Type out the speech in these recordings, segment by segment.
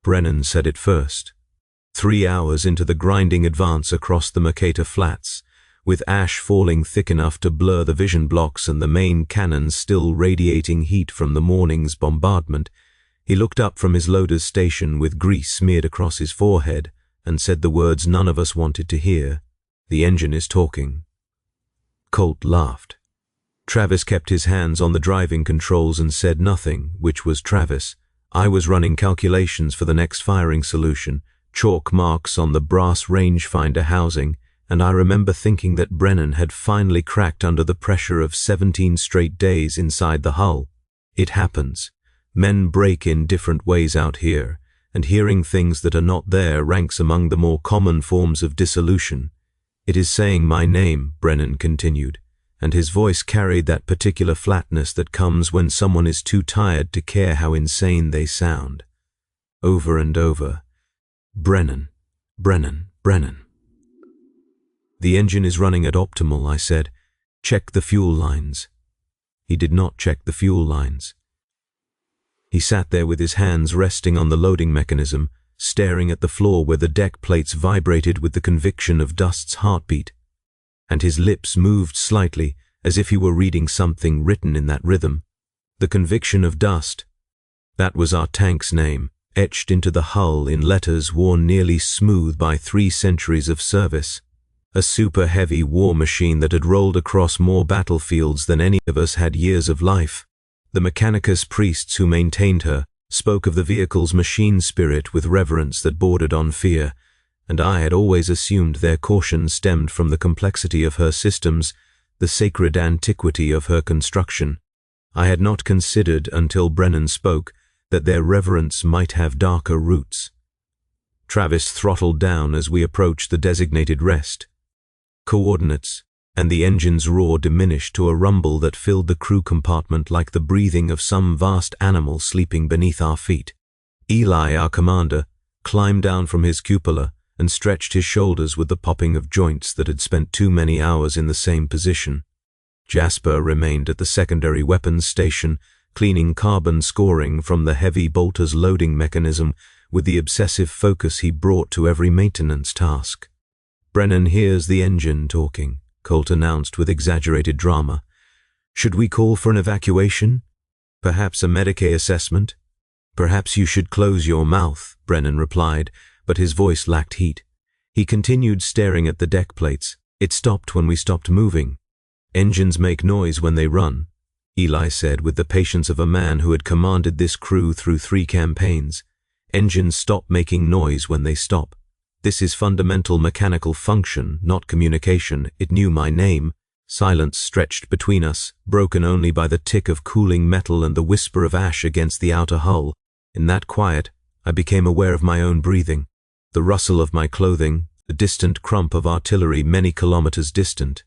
Brennan said it first. 3 hours into the grinding advance across the Mercator Flats, with ash falling thick enough to blur the vision blocks and the main cannons still radiating heat from the morning's bombardment, he looked up from his loader's station with grease smeared across his forehead and said the words none of us wanted to hear. "The engine is talking." Colt laughed. Travis kept his hands on the driving controls and said nothing, which was Travis. I was running calculations for the next firing solution, chalk marks on the brass rangefinder housing, and I remember thinking that Brennan had finally cracked under the pressure of 17 straight days inside the hull. It happens. Men break in different ways out here, and hearing things that are not there ranks among the more common forms of dissolution. "It is saying my name," Brennan continued, and his voice carried that particular flatness that comes when someone is too tired to care how insane they sound. Over and over. "Brennan, Brennan, Brennan." "The engine is running at optimal," I said. "Check the fuel lines." He did not check the fuel lines. He sat there with his hands resting on the loading mechanism, staring at the floor where the deck plates vibrated with the conviction of Dust's heartbeat, and his lips moved slightly as if he were reading something written in that rhythm. The conviction of Dust. That was our tank's name, etched into the hull in letters worn nearly smooth by 3 centuries of service. A super-heavy war machine that had rolled across more battlefields than any of us had years of life. The Mechanicus priests who maintained her spoke of the vehicle's machine spirit with reverence that bordered on fear, and I had always assumed their caution stemmed from the complexity of her systems, the sacred antiquity of her construction. I had not considered until Brennan spoke that their reverence might have darker roots. Travis throttled down as we approached the designated rest. Coordinates, and the engine's roar diminished to a rumble that filled the crew compartment like the breathing of some vast animal sleeping beneath our feet. Eli, our commander, climbed down from his cupola and stretched his shoulders with the popping of joints that had spent too many hours in the same position. Jasper remained at the secondary weapons station, cleaning carbon scoring from the heavy bolter's loading mechanism with the obsessive focus he brought to every maintenance task. "Brennan hears the engine talking," Colt announced with exaggerated drama. "Should we call for an evacuation? Perhaps a Medicaid assessment?" "Perhaps you should close your mouth," Brennan replied, but his voice lacked heat. He continued staring at the deck plates. "It stopped when we stopped moving." "Engines make noise when they run," Eli said with the patience of a man who had commanded this crew through 3 campaigns. "Engines stop making noise when they stop. This is fundamental mechanical function, not communication." It knew my name. Silence stretched between us, broken only by the tick of cooling metal and the whisper of ash against the outer hull. In that quiet, I became aware of my own breathing, the rustle of my clothing, the distant crump of artillery many kilometers distant,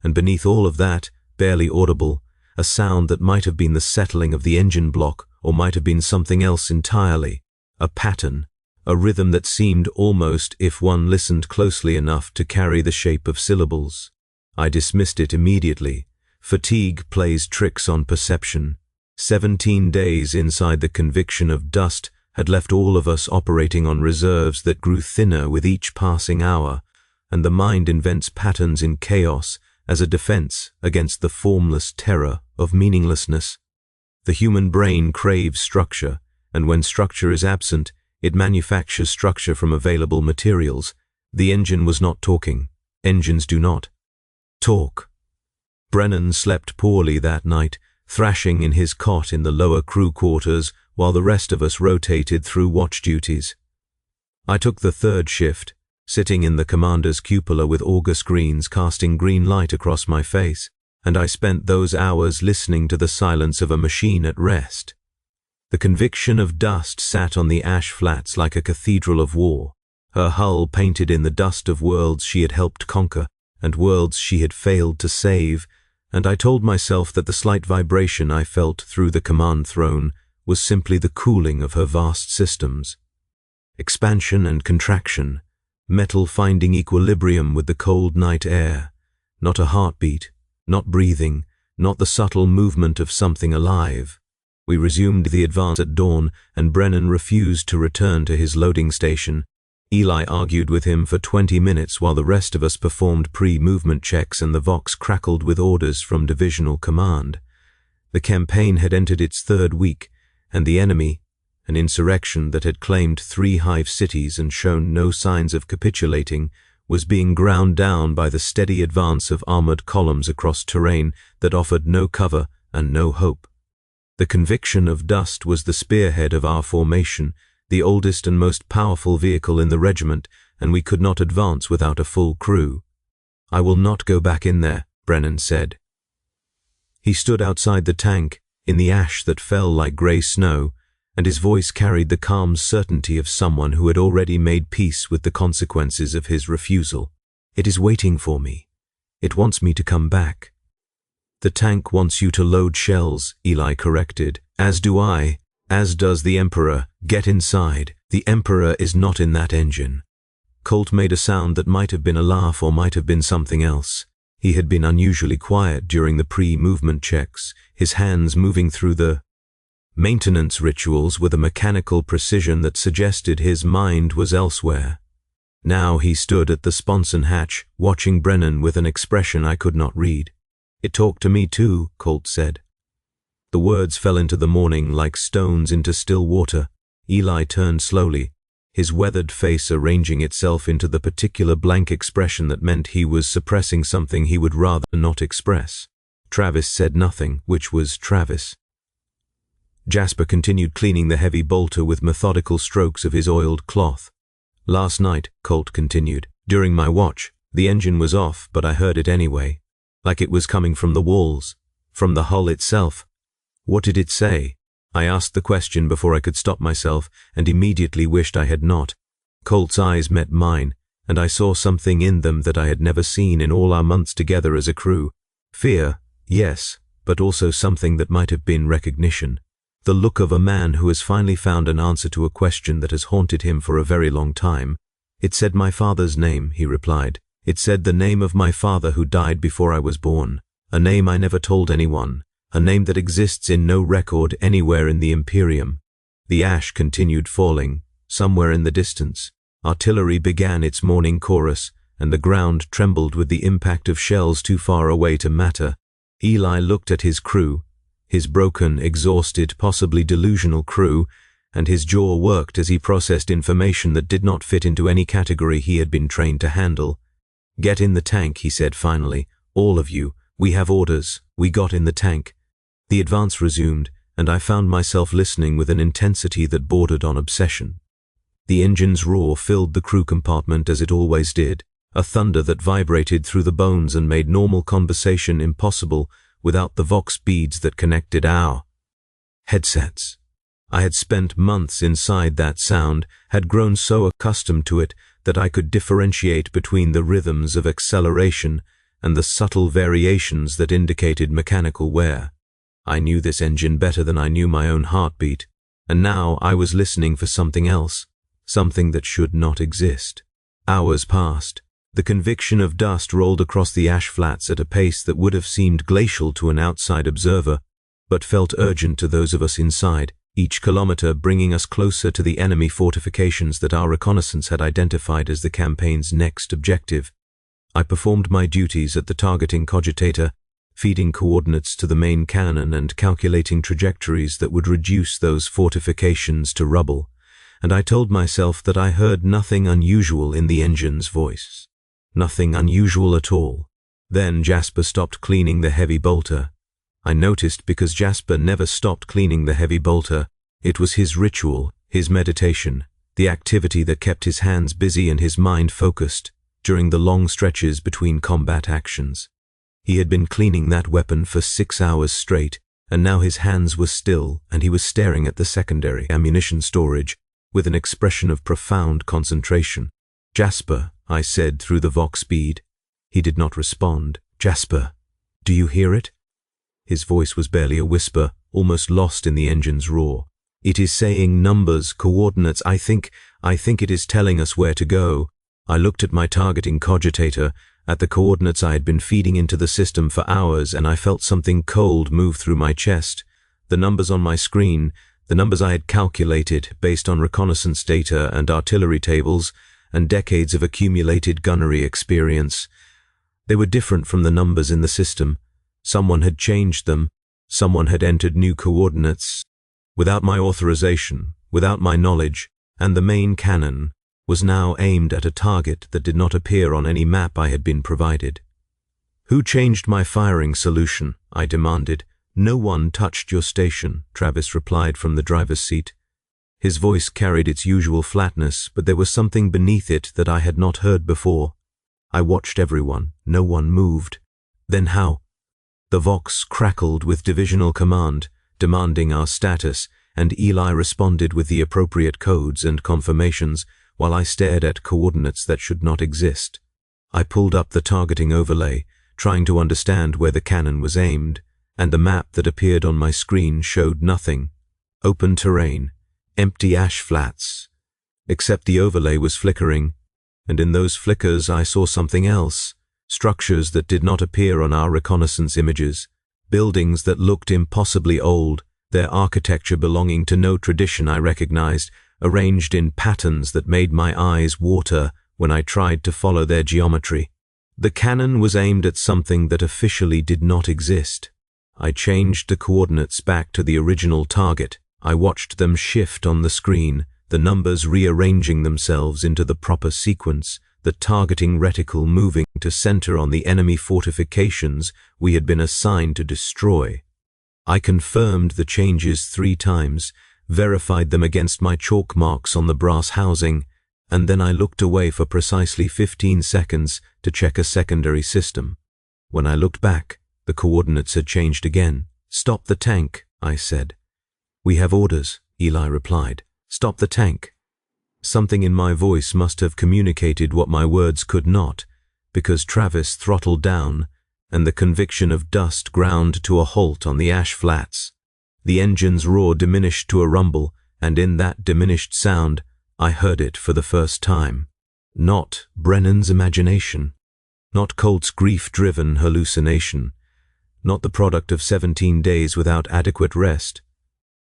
and beneath all of that, barely audible, a sound that might have been the settling of the engine block or might have been something else entirely, a pattern, a rhythm that seemed almost, if one listened closely enough, to carry the shape of syllables. I dismissed it immediately. Fatigue plays tricks on perception. 17 days inside the conviction of Dust had left all of us operating on reserves that grew thinner with each passing hour, and the mind invents patterns in chaos as a defense against the formless terror of meaninglessness. The human brain craves structure, and when structure is absent, it manufactures structure from available materials. The engine was not talking. Engines do not talk. Brennan slept poorly that night, thrashing in his cot in the lower crew quarters while the rest of us rotated through watch duties. I took the 3rd shift, sitting in the commander's cupola with August greens casting green light across my face, and I spent those hours listening to the silence of a machine at rest. The conviction of Dust sat on the ash flats like a cathedral of war, her hull painted in the dust of worlds she had helped conquer and worlds she had failed to save, and I told myself that the slight vibration I felt through the command throne was simply the cooling of her vast systems. Expansion and contraction, metal finding equilibrium with the cold night air, not a heartbeat, not breathing, not the subtle movement of something alive. We resumed the advance at dawn, and Brennan refused to return to his loading station. Eli argued with him for 20 minutes while the rest of us performed pre-movement checks and the Vox crackled with orders from divisional command. The campaign had entered its third week, and the enemy, an insurrection that had claimed 3 hive cities and shown no signs of capitulating, was being ground down by the steady advance of armored columns across terrain that offered no cover and no hope. The conviction of dust was the spearhead of our formation, the oldest and most powerful vehicle in the regiment, and we could not advance without a full crew. "I will not go back in there," Brennan said. He stood outside the tank, in the ash that fell like grey snow, and his voice carried the calm certainty of someone who had already made peace with the consequences of his refusal. "It is waiting for me. It wants me to come back." "The tank wants you to load shells," Eli corrected. "As do I. As does the Emperor. Get inside. The Emperor is not in that engine." Colt made a sound that might have been a laugh or might have been something else. He had been unusually quiet during the pre-movement checks, his hands moving through the maintenance rituals with a mechanical precision that suggested his mind was elsewhere. Now he stood at the sponson hatch, watching Brennan with an expression I could not read. "It talked to me too," Colt said. The words fell into the morning like stones into still water. Eli turned slowly, his weathered face arranging itself into the particular blank expression that meant he was suppressing something he would rather not express. Travis said nothing, which was Travis. Jasper continued cleaning the heavy bolter with methodical strokes of his oiled cloth. "Last night," Colt continued, "during my watch, the engine was off, but I heard it anyway. Like it was coming from the walls, from the hull itself." "What did it say?" I asked the question before I could stop myself, and immediately wished I had not. Colt's eyes met mine, and I saw something in them that I had never seen in all our months together as a crew. Fear, yes, but also something that might have been recognition. The look of a man who has finally found an answer to a question that has haunted him for a very long time. "It said my father's name," he replied. "It said the name of my father who died before I was born. A name I never told anyone. A name that exists in no record anywhere in the Imperium." The ash continued falling, somewhere in the distance. Artillery began its morning chorus, and the ground trembled with the impact of shells too far away to matter. Eli looked at his crew, his broken, exhausted, possibly delusional crew, and his jaw worked as he processed information that did not fit into any category he had been trained to handle. "Get in the tank," he said finally. "All of you. We have orders." We got in the tank. The advance resumed, and I found myself listening with an intensity that bordered on obsession. The engine's roar filled the crew compartment as it always did, a thunder that vibrated through the bones and made normal conversation impossible without the Vox beads that connected our headsets. I had spent months inside that sound, had grown so accustomed to it that I could differentiate between the rhythms of acceleration and the subtle variations that indicated mechanical wear. I knew this engine better than I knew my own heartbeat, and now I was listening for something else, something that should not exist. Hours passed. The conviction of dust rolled across the ash flats at a pace that would have seemed glacial to an outside observer, but felt urgent to those of us inside, each kilometer bringing us closer to the enemy fortifications that our reconnaissance had identified as the campaign's next objective. I performed my duties at the targeting cogitator, feeding coordinates to the main cannon and calculating trajectories that would reduce those fortifications to rubble, and I told myself that I heard nothing unusual in the engine's voice. Nothing unusual at all. Then Jasper stopped cleaning the heavy bolter. I noticed because Jasper never stopped cleaning the heavy bolter. It was his ritual, his meditation, the activity that kept his hands busy and his mind focused during the long stretches between combat actions. He had been cleaning that weapon for 6 hours straight, and now his hands were still and he was staring at the secondary ammunition storage with an expression of profound concentration. "Jasper," I said through the Vox bead. He did not respond. "Jasper, do you hear it?" His voice was barely a whisper, almost lost in the engine's roar. "It is saying numbers, coordinates. I think it is telling us where to go." I looked at my targeting cogitator, at the coordinates I had been feeding into the system for hours, and I felt something cold move through my chest, The numbers on my screen, the numbers I had calculated based on reconnaissance data and artillery tables and decades of accumulated gunnery experience, they were different from the numbers in the system. Someone had changed them. Someone had entered new coordinates. Without my authorization, without my knowledge, and the main cannon was now aimed at a target that did not appear on any map I had been provided. "Who changed my firing solution?" I demanded. "No one touched your station," Travis replied from the driver's seat. His voice carried its usual flatness, but there was something beneath it that I had not heard before. I watched everyone. No one moved. Then how? The Vox crackled with divisional command, demanding our status, and Eli responded with the appropriate codes and confirmations, while I stared at coordinates that should not exist. I pulled up the targeting overlay, trying to understand where the cannon was aimed, and the map that appeared on my screen showed nothing. Open terrain, empty ash flats. Except the overlay was flickering, and in those flickers I saw something else. Structures that did not appear on our reconnaissance images. Buildings that looked impossibly old, their architecture belonging to no tradition I recognized, arranged in patterns that made my eyes water when I tried to follow their geometry. The cannon was aimed at something that officially did not exist. I changed the coordinates back to the original target. I watched them shift on the screen, the numbers rearranging themselves into the proper sequence, the targeting reticle moving to center on the enemy fortifications we had been assigned to destroy. I confirmed the changes 3 times, verified them against my chalk marks on the brass housing, and then I looked away for precisely 15 seconds to check a secondary system. When I looked back, the coordinates had changed again. "Stop the tank," I said. "We have orders," Eli replied. "Stop the tank." Something in my voice must have communicated what my words could not, because Travis throttled down, and the conviction of dust ground to a halt on the ash flats. The engine's roar diminished to a rumble, and in that diminished sound, I heard it for the first time. Not Brennan's imagination. Not Colt's grief-driven hallucination. Not the product of 17 days without adequate rest.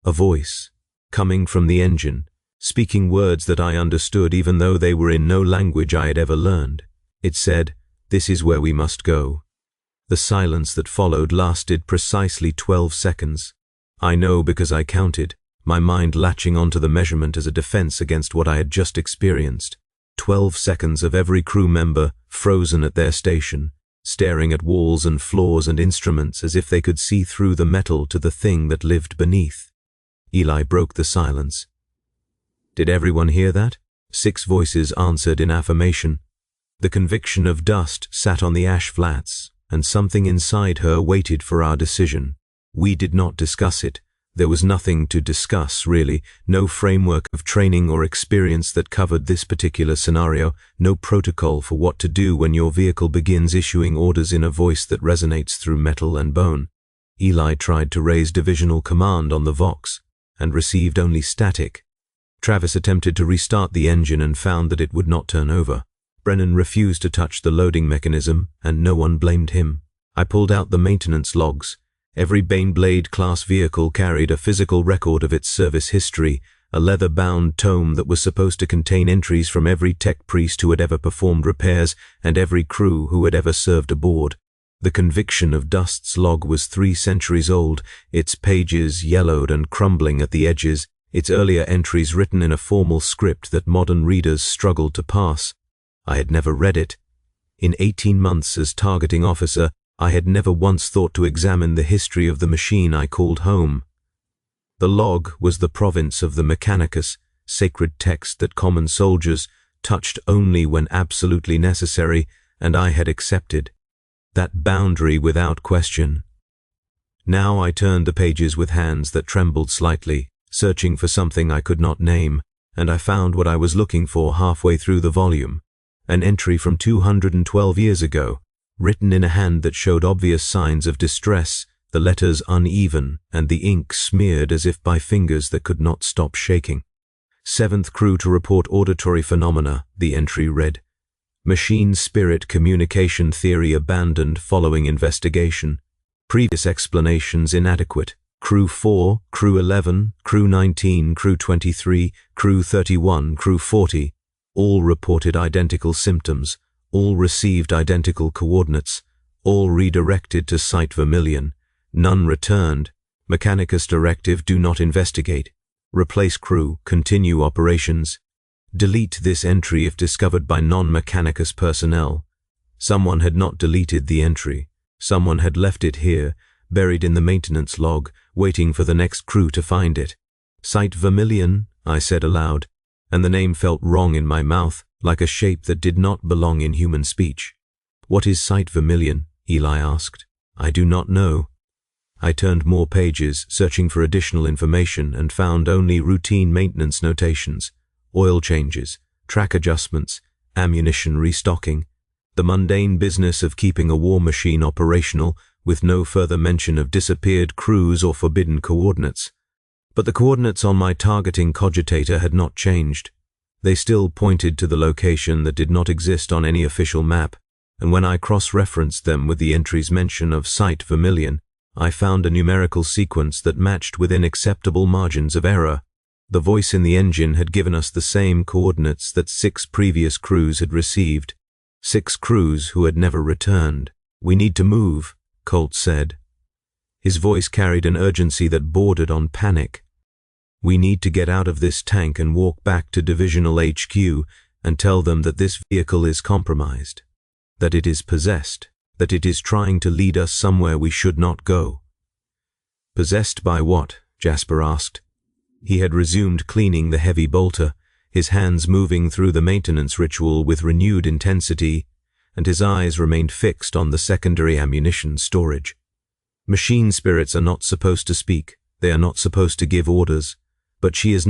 A voice, coming from the engine, speaking words that I understood even though they were in no language I had ever learned. It said, "This is where we must go." The silence that followed lasted precisely 12 seconds. I know because I counted, my mind latching onto the measurement as a defense against what I had just experienced. 12 seconds of every crew member frozen at their station, staring at walls and floors and instruments as if they could see through the metal to the thing that lived beneath. Eli broke the silence. "Did everyone hear that?" 6 voices answered in affirmation. The conviction of dust sat on the ash flats, and something inside her waited for our decision. We did not discuss it. There was nothing to discuss, really. No framework of training or experience that covered this particular scenario. No protocol for what to do when your vehicle begins issuing orders in a voice that resonates through metal and bone. Eli tried to raise divisional command on the Vox, and received only static. Travis attempted to restart the engine and found that it would not turn over. Brennan refused to touch the loading mechanism, and no one blamed him. I pulled out the maintenance logs. Every Baneblade class vehicle carried a physical record of its service history, a leather-bound tome that was supposed to contain entries from every tech priest who had ever performed repairs and every crew who had ever served aboard. The conviction of Dust's log was 3 centuries old, its pages yellowed and crumbling at the edges, its earlier entries written in a formal script that modern readers struggled to pass. I had never read it. In 18 months as targeting officer, I had never once thought to examine the history of the machine I called home. The log was the province of the Mechanicus, sacred text that common soldiers touched only when absolutely necessary, and I had accepted that boundary without question. Now I turned the pages with hands that trembled slightly, searching for something I could not name, and I found what I was looking for halfway through the volume, an entry from 212 years ago, written in a hand that showed obvious signs of distress, the letters uneven and the ink smeared as if by fingers that could not stop shaking. 7th crew to report auditory phenomena, the entry read. Machine spirit communication theory abandoned following investigation. Previous explanations inadequate. Crew 4, Crew 11, Crew 19, Crew 23, Crew 31, Crew 40, all reported identical symptoms, all received identical coordinates, all redirected to Site Vermilion. None returned. Mechanicus directive: do not investigate. Replace crew, continue operations. Delete this entry if discovered by non-Mechanicus personnel. Someone had not deleted the entry. Someone had left it here, buried in the maintenance log, waiting for the next crew to find it. Site Vermilion, I said aloud, and the name felt wrong in my mouth, like a shape that did not belong in human speech. What is Site Vermilion? Eli asked. I do not know. I turned more pages, searching for additional information, and found only routine maintenance notations, oil changes, track adjustments, ammunition restocking, the mundane business of keeping a war machine operational, with no further mention of disappeared crews or forbidden coordinates. But the coordinates on my targeting cogitator had not changed. They still pointed to the location that did not exist on any official map, and when I cross-referenced them with the entry's mention of Site Vermilion, I found a numerical sequence that matched within acceptable margins of error. The voice in the engine had given us the same coordinates that 6 previous crews had received, 6 crews who had never returned. We need to move, Colt said. His voice carried an urgency that bordered on panic. We need to get out of this tank and walk back to Divisional HQ and tell them that this vehicle is compromised, that it is possessed, that it is trying to lead us somewhere we should not go. Possessed by what? Jasper asked. He had resumed cleaning the heavy bolter, his hands moving through the maintenance ritual with renewed intensity, and his eyes remained fixed on the secondary ammunition storage. Machine spirits are not supposed to speak, they are not supposed to give orders, but she does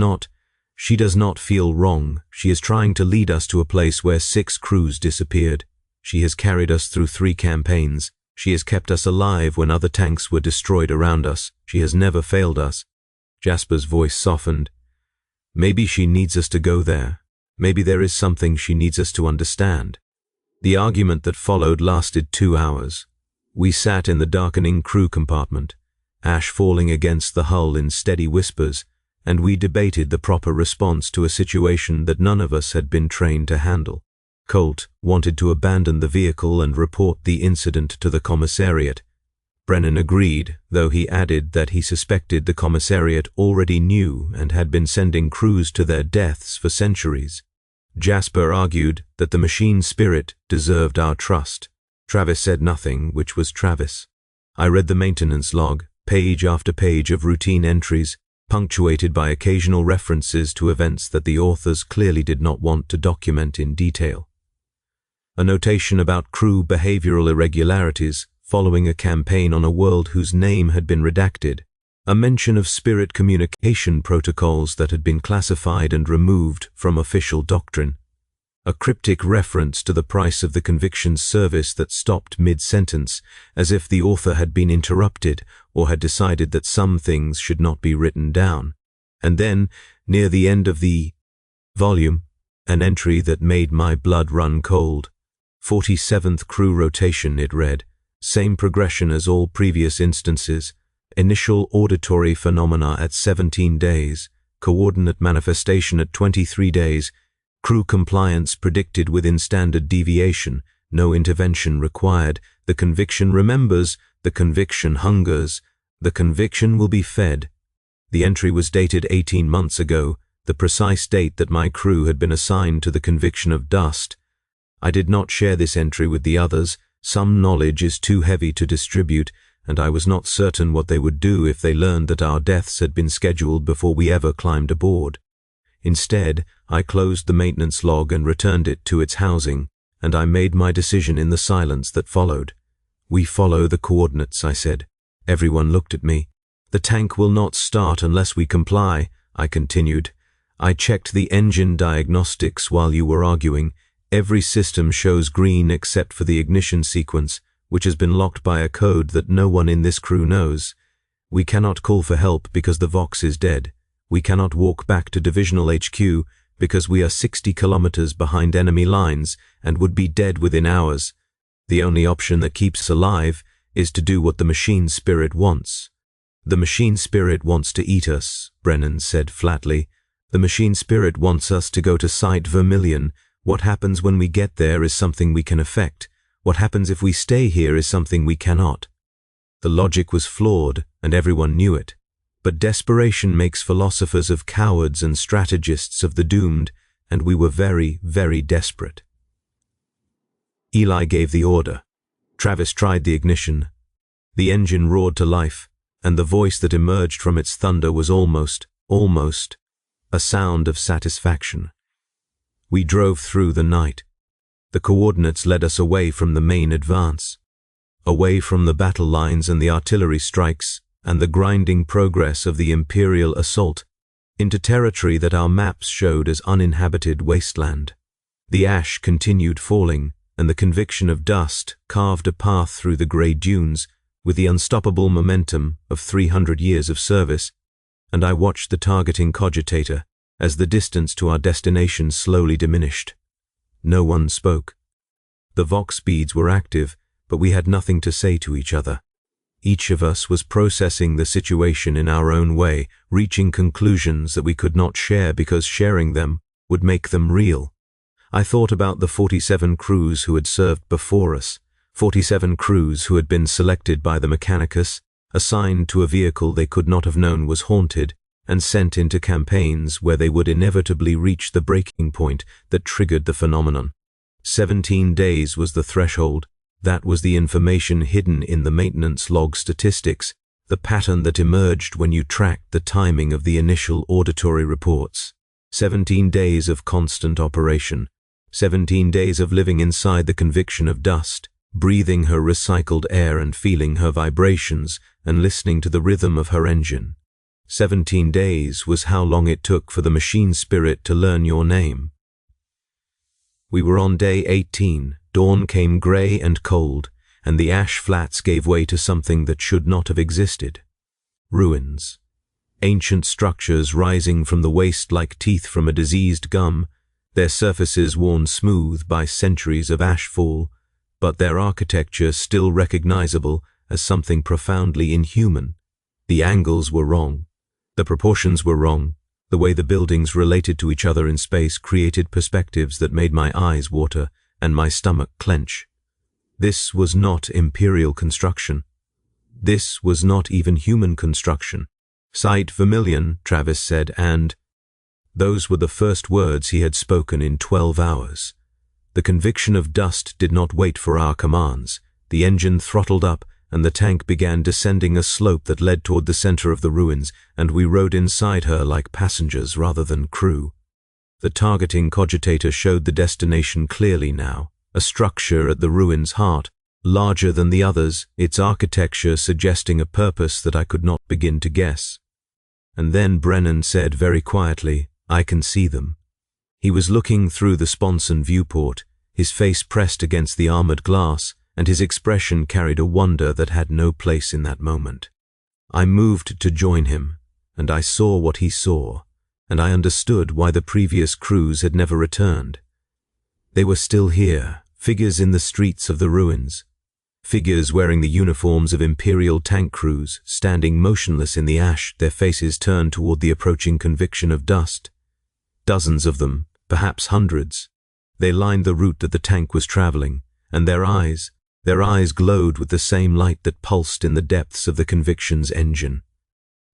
not feel wrong. She is trying to lead us to a place where 6 crews disappeared. She has carried us through 3 campaigns. She has kept us alive when other tanks were destroyed around us. She has never failed us. Jasper's voice softened. Maybe she needs us to go there. Maybe there is something she needs us to understand. The argument that followed lasted 2 hours. We sat in the darkening crew compartment, ash falling against the hull in steady whispers, and we debated the proper response to a situation that none of us had been trained to handle. Colt wanted to abandon the vehicle and report the incident to the commissariat. Brennan agreed, though he added that he suspected the commissariat already knew and had been sending crews to their deaths for centuries. Jasper argued that the machine spirit deserved our trust. Travis said nothing, which was Travis. I read the maintenance log, page after page of routine entries, punctuated by occasional references to events that the authors clearly did not want to document in detail. A notation about crew behavioral irregularities following a campaign on a world whose name had been redacted, a mention of spirit communication protocols that had been classified and removed from official doctrine, a cryptic reference to the price of the conviction service that stopped mid-sentence, as if the author had been interrupted or had decided that some things should not be written down. And then, near the end of the volume, an entry that made my blood run cold. 47th crew rotation, it read. Same progression as all previous instances. Initial auditory phenomena at 17 days. Coordinate manifestation at 23 days. Crew compliance predicted within standard deviation. No intervention required. The conviction remembers. The conviction hungers. The conviction will be fed. The entry was dated 18 months ago, the precise date that my crew had been assigned to the conviction of dust. I did not share this entry with the others. Some knowledge is too heavy to distribute, and I was not certain what they would do if they learned that our deaths had been scheduled before we ever climbed aboard. Instead, I closed the maintenance log and returned it to its housing, and I made my decision in the silence that followed. We follow the coordinates, I said. Everyone looked at me. The tank will not start unless we comply, I continued. I checked the engine diagnostics while you were arguing. Every system shows green except for the ignition sequence, which has been locked by a code that no one in this crew knows. We cannot call for help because the Vox is dead. We cannot walk back to Divisional HQ because we are 60 kilometers behind enemy lines and would be dead within hours. The only option that keeps us alive is to do what the machine spirit wants. "The machine spirit wants to eat us," Brennan said flatly. "The machine spirit wants us to go to Site Vermilion. What happens when we get there is something we can affect. What happens if we stay here is something we cannot." The logic was flawed, and everyone knew it. But desperation makes philosophers of cowards and strategists of the doomed, and we were very, very desperate. Eli gave the order. Travis tried the ignition. The engine roared to life, and the voice that emerged from its thunder was almost, a sound of satisfaction. We drove through the night. The coordinates led us away from the main advance, away from the battle lines and the artillery strikes and the grinding progress of the Imperial assault, into territory that our maps showed as uninhabited wasteland. The ash continued falling, and the conviction of dust carved a path through the grey dunes with the unstoppable momentum of 300 years of service, and I watched the targeting cogitator as the distance to our destination slowly diminished. No one spoke. The Vox speeds were active, but we had nothing to say to each other. Each of us was processing the situation in our own way, reaching conclusions that we could not share because sharing them would make them real. I thought about the 47 crews who had served before us, 47 crews who had been selected by the Mechanicus, assigned to a vehicle they could not have known was haunted, and sent into campaigns where they would inevitably reach the breaking point that triggered the phenomenon. 17 days was the threshold. That was the information hidden in the maintenance log statistics, the pattern that emerged when you tracked the timing of the initial auditory reports. 17 days of constant operation. 17 days of living inside the conviction of dust, breathing her recycled air and feeling her vibrations and listening to the rhythm of her engine. 17 days was how long it took for the machine spirit to learn your name. We were on day 18. Dawn came grey and cold, and the ash flats gave way to something that should not have existed. Ruins. Ancient structures rising from the waste like teeth from a diseased gum, their surfaces worn smooth by centuries of ashfall, but their architecture still recognizable as something profoundly inhuman. The angles were wrong. The proportions were wrong. The way the buildings related to each other in space created perspectives that made my eyes water and my stomach clench. This was not Imperial construction. This was not even human construction. Site Vermilion, Travis said, and those were the first words he had spoken in 12 hours. The conviction of dust did not wait for our commands. The engine throttled up, and the tank began descending a slope that led toward the center of the ruins, and we rode inside her like passengers rather than crew. The targeting cogitator showed the destination clearly now, a structure at the ruin's heart, larger than the others, its architecture suggesting a purpose that I could not begin to guess. And then Brennan said very quietly, "I can see them." He was looking through the sponson viewport, his face pressed against the armored glass, and his expression carried a wonder that had no place in that moment. I moved to join him, and I saw what he saw, and I understood why the previous crews had never returned. They were still here, figures in the streets of the ruins, figures wearing the uniforms of Imperial tank crews, standing motionless in the ash, their faces turned toward the approaching conviction of dust. Dozens of them, perhaps hundreds. They lined the route that the tank was traveling, and their eyes glowed with the same light that pulsed in the depths of the conviction's engine.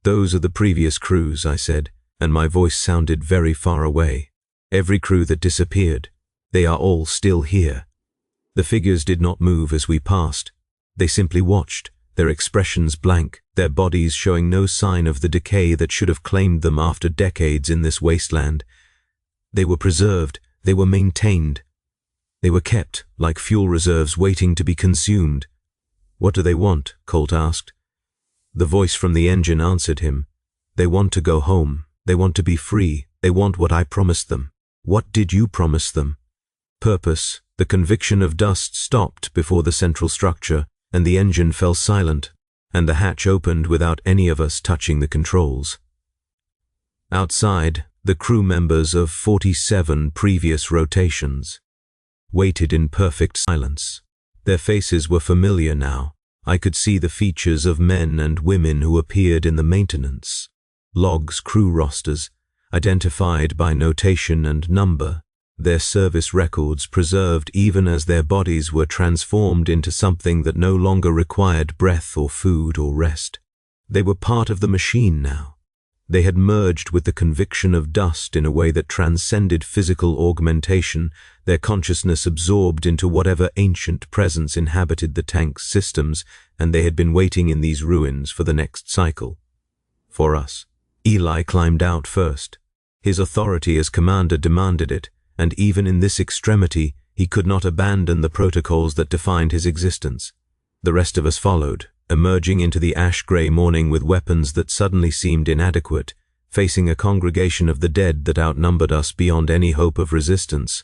"Those are the previous crews," I said, and my voice sounded very far away. "Every crew that disappeared. They are all still here." The figures did not move as we passed. They simply watched, their expressions blank, their bodies showing no sign of the decay that should have claimed them after decades in this wasteland. They were preserved, they were maintained. They were kept, like fuel reserves waiting to be consumed. "What do they want?" Colt asked. The voice from the engine answered him. "They want to go home. They want to be free. They want what I promised them." "What did you promise them?" "Purpose." The conviction of dust stopped before the central structure, and the engine fell silent, and the hatch opened without any of us touching the controls. Outside, the crew members of 47 previous rotations waited in perfect silence. Their faces were familiar now, I could see the features of men and women who appeared in the maintenance logs, crew rosters, identified by notation and number, their service records preserved even as their bodies were transformed into something that no longer required breath or food or rest. They were part of the machine now. They had merged with the conviction of dust in a way that transcended physical augmentation, their consciousness absorbed into whatever ancient presence inhabited the tank's systems, and they had been waiting in these ruins for the next cycle. For us. Eli climbed out first. His authority as commander demanded it, and even in this extremity, he could not abandon the protocols that defined his existence. The rest of us followed, emerging into the ash-grey morning with weapons that suddenly seemed inadequate, facing a congregation of the dead that outnumbered us beyond any hope of resistance.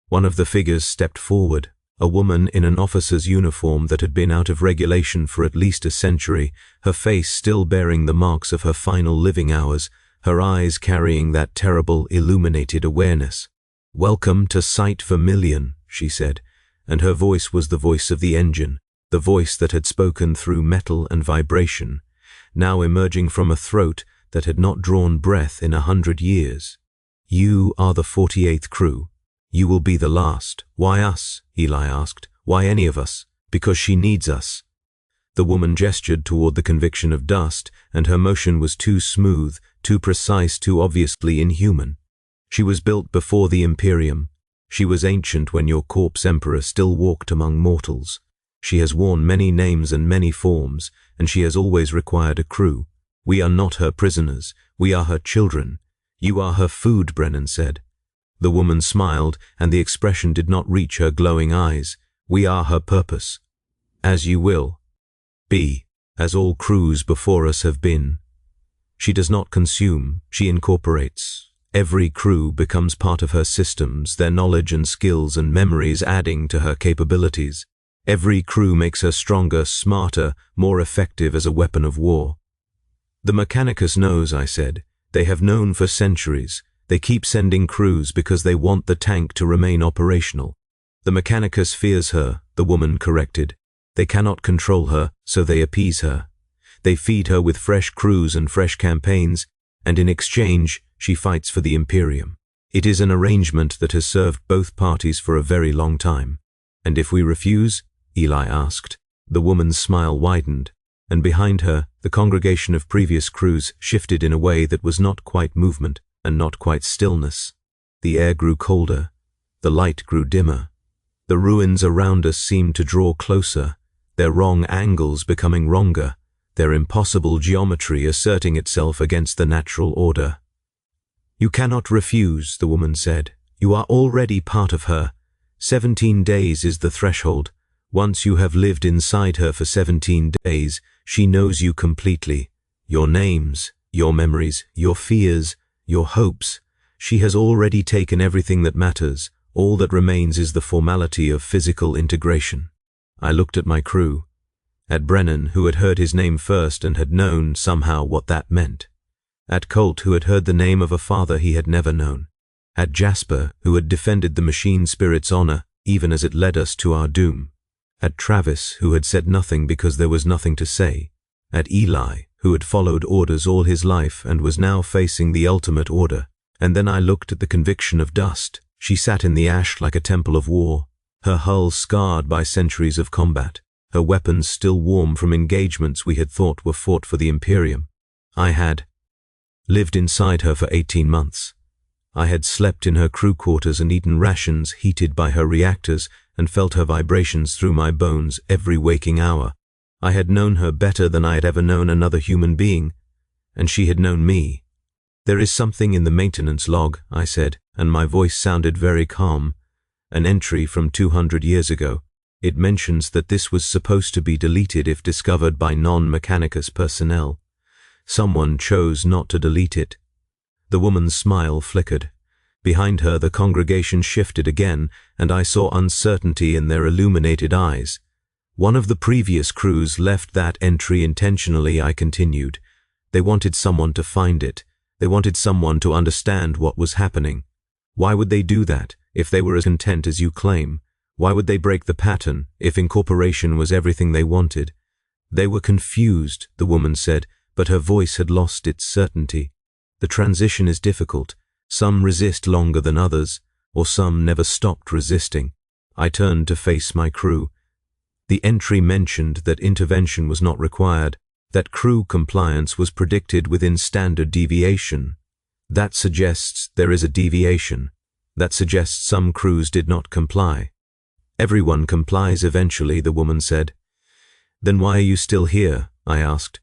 One of the figures stepped forward, a woman in an officer's uniform that had been out of regulation for at least a century, her face still bearing the marks of her final living hours, her eyes carrying that terrible, illuminated awareness. "Welcome to Site Vermilion," she said, and her voice was the voice of the engine, the voice that had spoken through metal and vibration, now emerging from a throat that had not drawn breath in 100 years. "You are the 48th crew. You will be the last." "Why us?" Eli asked. "Why any of us?" "Because she needs us." The woman gestured toward the conviction of dust, and her motion was too smooth, too precise, too obviously inhuman. She was built before the Imperium. She was ancient when your corpse emperor still walked among mortals. She has worn many names and many forms, and she has always required a crew. "We are not her prisoners. We are her children." "You are her food," Brennan said. The woman smiled, and the expression did not reach her glowing eyes. "We are her purpose." "As you will. Be, as all crews before us have been." She does not consume, she incorporates. Every crew becomes part of her systems, their knowledge and skills and memories adding to her capabilities. Every crew makes her stronger, smarter, more effective as a weapon of war. "The Mechanicus knows," I said. "They have known for centuries. They keep sending crews because they want the tank to remain operational." "The Mechanicus fears her," the woman corrected. "They cannot control her, so they appease her. They feed her with fresh crews and fresh campaigns, and in exchange, she fights for the Imperium. It is an arrangement that has served both parties for a very long time." "And if we refuse?" Eli asked. The woman's smile widened, and behind her, the congregation of previous crews shifted in a way that was not quite movement and not quite stillness. The air grew colder. The light grew dimmer. The ruins around us seemed to draw closer, their wrong angles becoming wronger, their impossible geometry asserting itself against the natural order. "You cannot refuse," the woman said. "You are already part of her. 17 days is the threshold. Once you have lived inside her for 17 days, she knows you completely. Your names, your memories, your fears, your hopes. She has already taken everything that matters. All that remains is the formality of physical integration." I looked at my crew, at Brennan, who had heard his name first and had known, somehow, what that meant. At Colt, who had heard the name of a father he had never known. At Jasper, who had defended the machine spirit's honor, even as it led us to our doom. At Travis, who had said nothing because there was nothing to say. At Eli, who had followed orders all his life and was now facing the ultimate order. And then I looked at the conviction of dust. She sat in the ash like a temple of war, her hull scarred by centuries of combat, her weapons still warm from engagements we had thought were fought for the Imperium. I had lived inside her for 18 months. I had slept in her crew quarters and eaten rations heated by her reactors and felt her vibrations through my bones every waking hour. I had known her better than I had ever known another human being, and she had known me. "There is something in the maintenance log," I said, and my voice sounded very calm. "An entry from 200 years ago. It mentions that this was supposed to be deleted if discovered by non-Mechanicus personnel. Someone chose not to delete it." The woman's smile flickered. Behind her, the congregation shifted again, and I saw uncertainty in their illuminated eyes. "One of the previous crews left that entry intentionally," I continued. "They wanted someone to find it. They wanted someone to understand what was happening. Why would they do that, if they were as content as you claim? Why would they break the pattern, if incorporation was everything they wanted? They were confused, the woman said, but her voice had lost its certainty. The transition is difficult. Some resist longer than others, or some never stopped resisting. I turned to face my crew. The entry mentioned that intervention was not required, that crew compliance was predicted within standard deviation. That suggests there is a deviation. That suggests some crews did not comply. Everyone complies eventually, the woman said. Then why are you still here? I asked.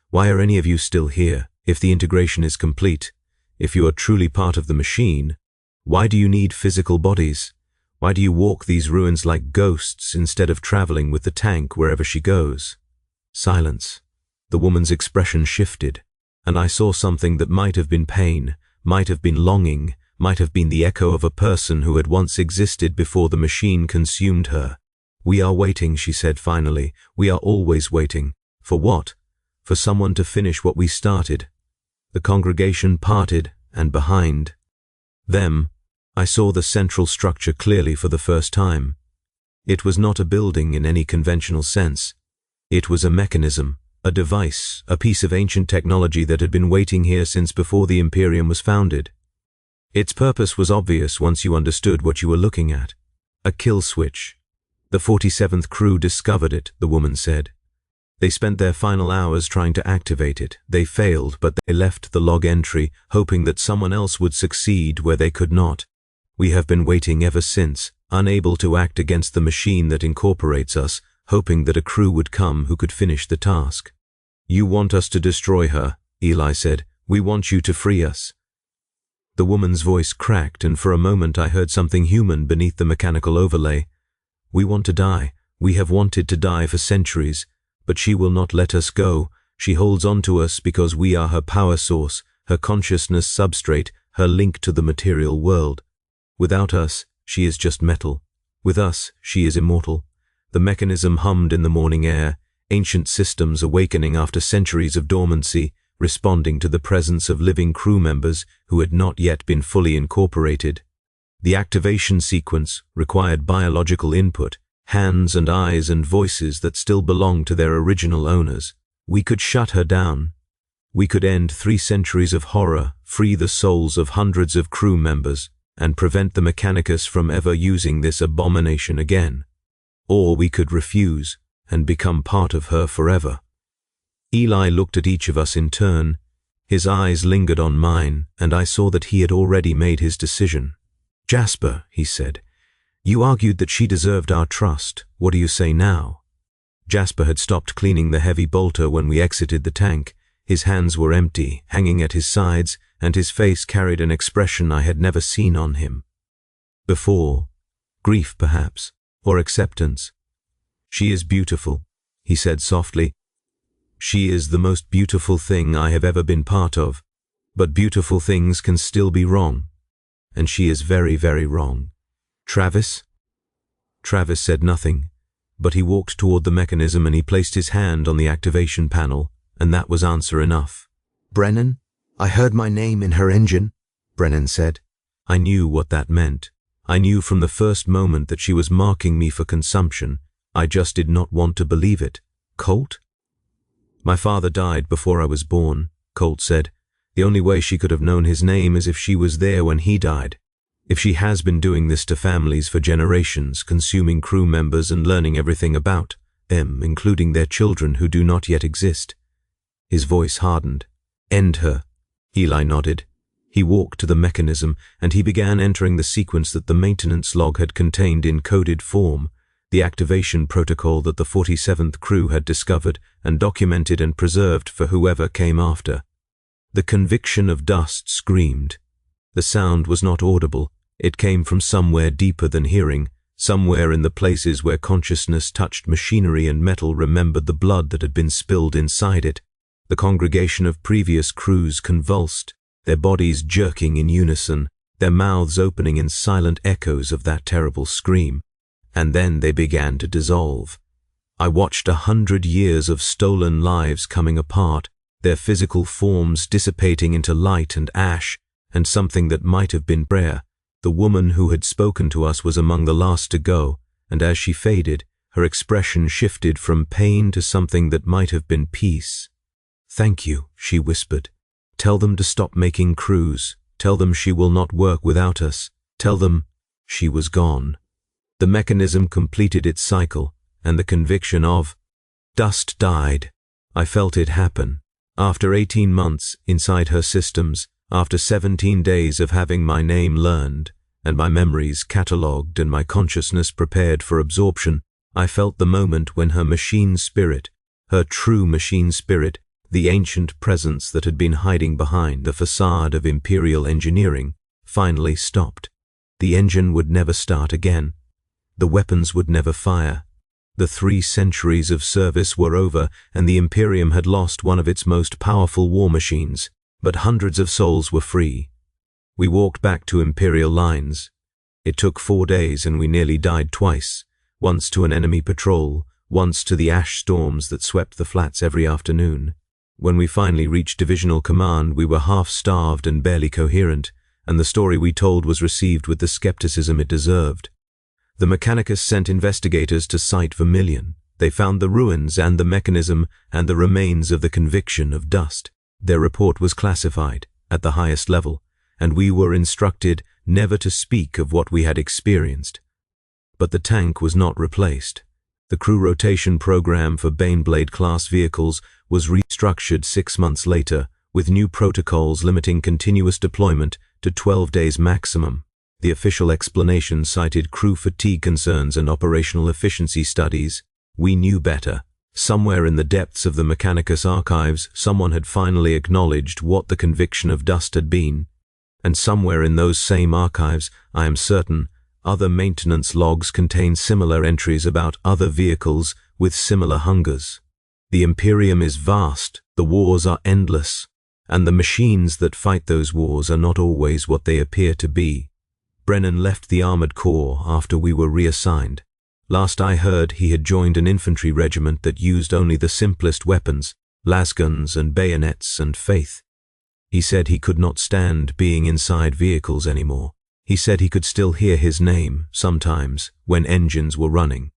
Why are any of you still here, if the integration is complete? If you are truly part of the machine, why do you need physical bodies? Why do you walk these ruins like ghosts instead of traveling with the tank wherever she goes? Silence. The woman's expression shifted, and I saw something that might have been pain, might have been longing, might have been the echo of a person who had once existed before the machine consumed her. We are waiting, she said finally. We are always waiting. For what? For someone to finish what we started. The congregation parted, and behind them, I saw the central structure clearly for the first time. It was not a building in any conventional sense. It was a mechanism, a device, a piece of ancient technology that had been waiting here since before the Imperium was founded. Its purpose was obvious once you understood what you were looking at. A kill switch. The 47th crew discovered it, the woman said. They spent their final hours trying to activate it. They failed, but they left the log entry, hoping that someone else would succeed where they could not. We have been waiting ever since, unable to act against the machine that incorporates us, hoping that a crew would come who could finish the task. You want us to destroy her, Eli said. We want you to free us. The woman's voice cracked, and for a moment I heard something human beneath the mechanical overlay. We want to die. We have wanted to die for centuries. But she will not let us go. She holds on to us because we are her power source, her consciousness substrate, her link to the material world. Without us, she is just metal. With us, she is immortal. The mechanism hummed in the morning air, ancient systems awakening after centuries of dormancy, responding to the presence of living crew members who had not yet been fully incorporated. The activation sequence required biological input, hands and eyes and voices that still belong to their original owners. We could shut her down. We could end 3 centuries of horror, free the souls of hundreds of crew members, and prevent the Mechanicus from ever using this abomination again. Or we could refuse and become part of her forever. Eli looked at each of us in turn. His eyes lingered on mine, and I saw that he had already made his decision. Jasper, he said, you argued that she deserved our trust. What do you say now? Jasper had stopped cleaning the heavy bolter when we exited the tank. His hands were empty, hanging at his sides, and his face carried an expression I had never seen on him before. Grief, perhaps, or acceptance. She is beautiful, he said softly. She is the most beautiful thing I have ever been part of. But beautiful things can still be wrong. And she is very, very wrong. Travis? Travis said nothing, but he walked toward the mechanism and he placed his hand on the activation panel, and that was answer enough. Brennan? I heard my name in her engine, Brennan said. I knew what that meant. I knew from the first moment that she was marking me for consumption. I just did not want to believe it. Colt? My father died before I was born, Colt said. The only way she could have known his name is if she was there when he died. If she has been doing this to families for generations, consuming crew members and learning everything about them, including their children who do not yet exist. His voice hardened. End her. Eli nodded. He walked to the mechanism, and he began entering the sequence that the maintenance log had contained in coded form, the activation protocol that the 47th crew had discovered and documented and preserved for whoever came after. The conviction of dust screamed. The sound was not audible. It came from somewhere deeper than hearing, somewhere in the places where consciousness touched machinery and metal remembered the blood that had been spilled inside it. The congregation of previous crews convulsed, their bodies jerking in unison, their mouths opening in silent echoes of that terrible scream. And then they began to dissolve. I watched 100 years of stolen lives coming apart, their physical forms dissipating into light and ash, and something that might have been prayer. The woman who had spoken to us was among the last to go, and as she faded, Her expression shifted from pain to something that might have been peace. "Thank you," she whispered. "Tell them to stop making crews. Tell them she will not work without us. Tell them—" She was gone. The mechanism completed its cycle, and the conviction of dust died. I felt it happen. After 18 months inside her systems, after 17 days of having my name learned, and my memories catalogued and my consciousness prepared for absorption, I felt the moment when her machine spirit, her true machine spirit, the ancient presence that had been hiding behind the facade of Imperial engineering, finally stopped. The engine would never start again. The weapons would never fire. The 3 centuries of service were over, and the Imperium had lost one of its most powerful war machines, but hundreds of souls were free. We walked back to Imperial lines. It took 4 days, and we nearly died twice, once to an enemy patrol, once to the ash storms that swept the flats every afternoon. When we finally reached Divisional Command, we were half-starved and barely coherent, and the story we told was received with the skepticism it deserved. The Mechanicus sent investigators to Site Vermilion. They found the ruins and the mechanism and the remains of the conviction of dust. Their report was classified at the highest level, and we were instructed never to speak of what we had experienced. But the tank was not replaced. The crew rotation program for Baneblade class vehicles was restructured 6 months later, with new protocols limiting continuous deployment to 12 days maximum. The official explanation cited crew fatigue concerns and operational efficiency studies. We knew better. Somewhere in the depths of the Mechanicus archives, someone had finally acknowledged what the conviction of dust had been. And somewhere in those same archives, I am certain, other maintenance logs contain similar entries about other vehicles with similar hungers. The Imperium is vast, the wars are endless, and the machines that fight those wars are not always what they appear to be. Brennan left the Armored Corps after we were reassigned. Last I heard, he had joined an infantry regiment that used only the simplest weapons, lasguns and bayonets and faith. He said he could not stand being inside vehicles anymore. He said he could still hear his name, sometimes, when engines were running.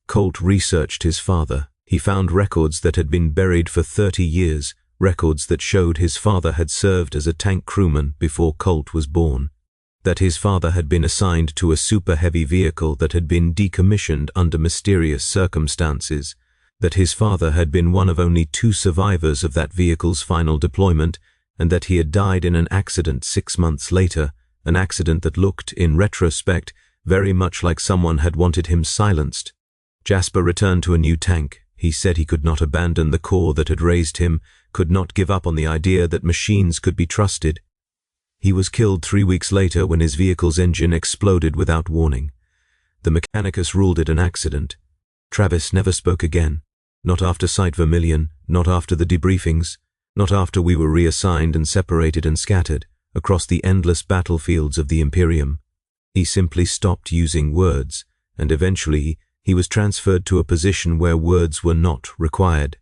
Colt researched his father. He found records that had been buried for 30 years, records that showed his father had served as a tank crewman before Colt was born, that his father had been assigned to a super-heavy vehicle that had been decommissioned under mysterious circumstances, that his father had been one of only 2 survivors of that vehicle's final deployment, and that he had died in an accident 6 months later, an accident that looked, in retrospect, very much like someone had wanted him silenced. Jasper returned to a new tank. He said he could not abandon the core that had raised him, could not give up on the idea that machines could be trusted. He was killed 3 weeks later when his vehicle's engine exploded without warning. The Mechanicus ruled it an accident. Travis never spoke again. Not after Site Vermilion, not after the debriefings, not after we were reassigned and separated and scattered across the endless battlefields of the Imperium. He simply stopped using words, and eventually he was transferred to a position where words were not required.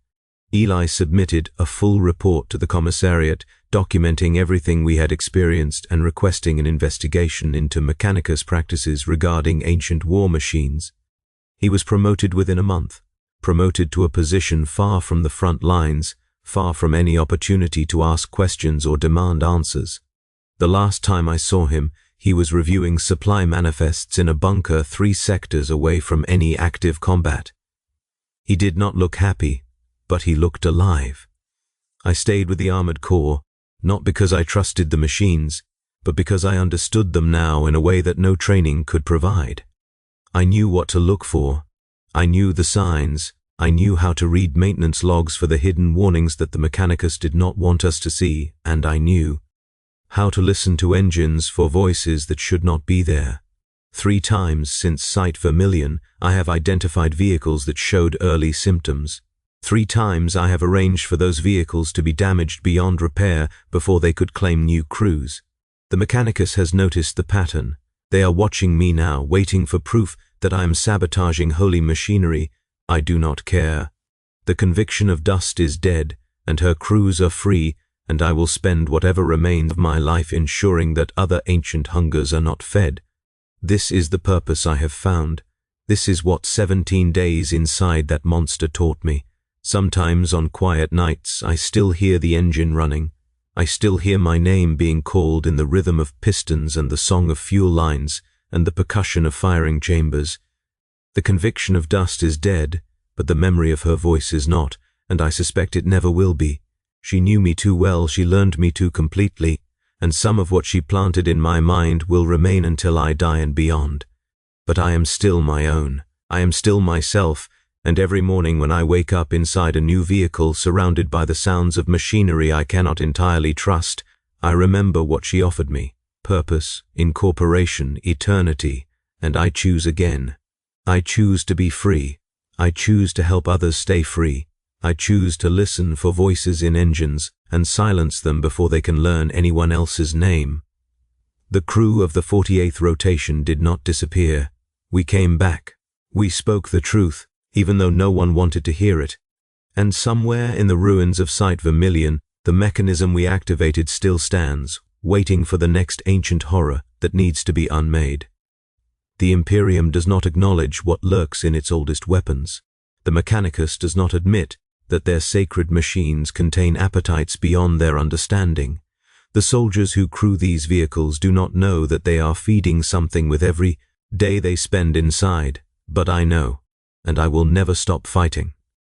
Eli submitted a full report to the commissariat documenting everything we had experienced and requesting an investigation into Mechanicus practices regarding ancient war machines. He was promoted within a month, promoted to a position far from the front lines, far from any opportunity to ask questions or demand answers. The last time I saw him, he was reviewing supply manifests in a bunker 3 sectors away from any active combat. He did not look happy, but he looked alive. I stayed with the Armored Corps, not because I trusted the machines, but because I understood them now in a way that no training could provide. I knew what to look for. I knew the signs. I knew how to read maintenance logs for the hidden warnings that the Mechanicus did not want us to see, and I knew how to listen to engines for voices that should not be there. 3 times since Site Vermilion, I have identified vehicles that showed early symptoms. 3 times I have arranged for those vehicles to be damaged beyond repair before they could claim new crews. The Mechanicus has noticed the pattern. They are watching me now, waiting for proof that I am sabotaging holy machinery. I do not care. The conviction of dust is dead, and her crews are free, and I will spend whatever remains of my life ensuring that other ancient hungers are not fed. This is the purpose I have found. This is what 17 days inside that monster taught me. Sometimes on quiet nights I still hear the engine running. I still hear my name being called in the rhythm of pistons and the song of fuel lines and the percussion of firing chambers. The conviction of dust is dead, but the memory of her voice is not, and I suspect it never will be. She knew me too well, she learned me too completely, and some of what she planted in my mind will remain until I die and beyond. But I am still my own. I am still myself, and every morning when I wake up inside a new vehicle surrounded by the sounds of machinery I cannot entirely trust, I remember what she offered me: purpose, incorporation, eternity, and I choose again. I choose to be free. I choose to help others stay free. I choose to listen for voices in engines and silence them before they can learn anyone else's name. The crew of the 48th rotation did not disappear. We came back. We spoke the truth, even though no one wanted to hear it. And somewhere in the ruins of Site Vermilion, the mechanism we activated still stands, waiting for the next ancient horror that needs to be unmade. The Imperium does not acknowledge what lurks in its oldest weapons. The Mechanicus does not admit that their sacred machines contain appetites beyond their understanding. The soldiers who crew these vehicles do not know that they are feeding something with every day they spend inside, but I know, and I will never stop fighting.